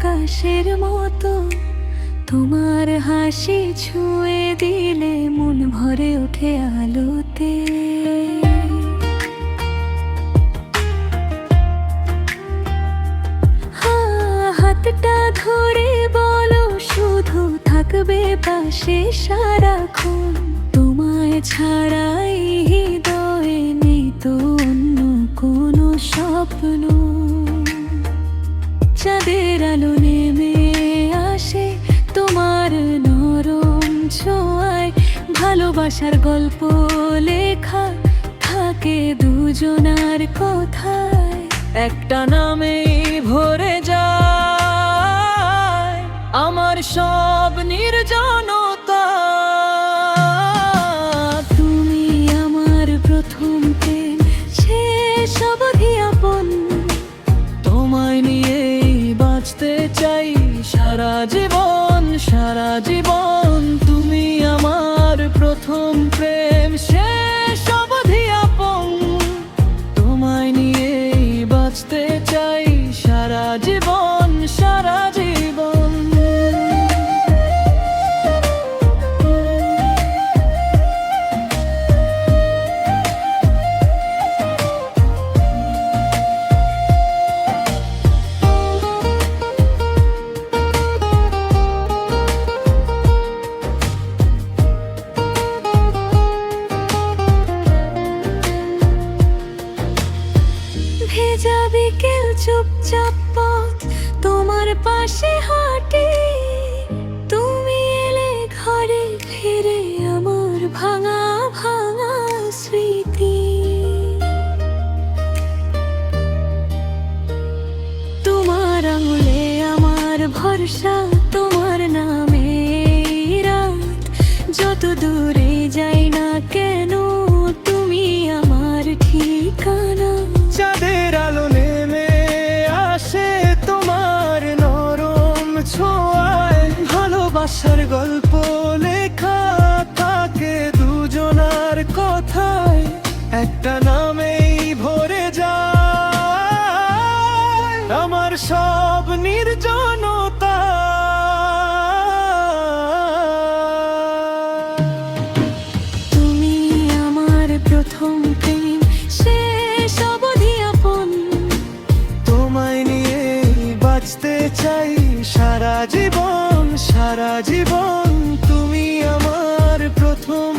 আকাশের মতো, তোমার হাসি ছুঁয়ে দিলে মন ভরে ওঠে আলোতে। হাতটা ধরে বলো শুধু থাকবে পাশে সারাক্ষণ, তোমায় ছাড়াই হৃদয়ে নেই তো অন্য কোনো স্বপ্ন। চাঁদের আলো নেমে আসে তোমার নরম ছোঁয়ায়, ভালোবাসার গল্প লেখা থাকে দুজনার কথায়। একটা নামেই ভরে যায় আমার সব নির্জনতা। তুমি আমার প্রথম প্রেম, শেষ অবধি আপন, তোমায় নিয়েই বাঁচতে চাই সারা জীবন সারা জীবন। তুমি আমার প্রথম প্রেম, শেষ অবধি আপন, তোমায় নিয়েই বাঁচতে চাই সারা জীবন সারা জীবন। ভেজা বিকেল চুপচাপ পথ তোমার পাশে হাঁটে, তুমি এলে ঘরে ফিরে আমার ভাঙা ভাঙা স্মৃতি। তোমার আঙুলে আমার ভরসা, তোমার নামে রাত, যত দূরে যাই না কেন তুমি আমার ঠিকানা। চাঁদের আলো নেমে আসে তোমার নরম ছোঁয়ায়, ভালোবাসার গল্প লেখা থাকে দুজনার কথায়। একটা নামেই ভরে যায় আমার সব নির্জনতা। তুমি আমার প্রথম প্রেম, শেষ অবধি আপন, তোমায় নিয়ে বাঁচতে চাই সারা জীবন সারা জীবন। তুমি আমার প্রথম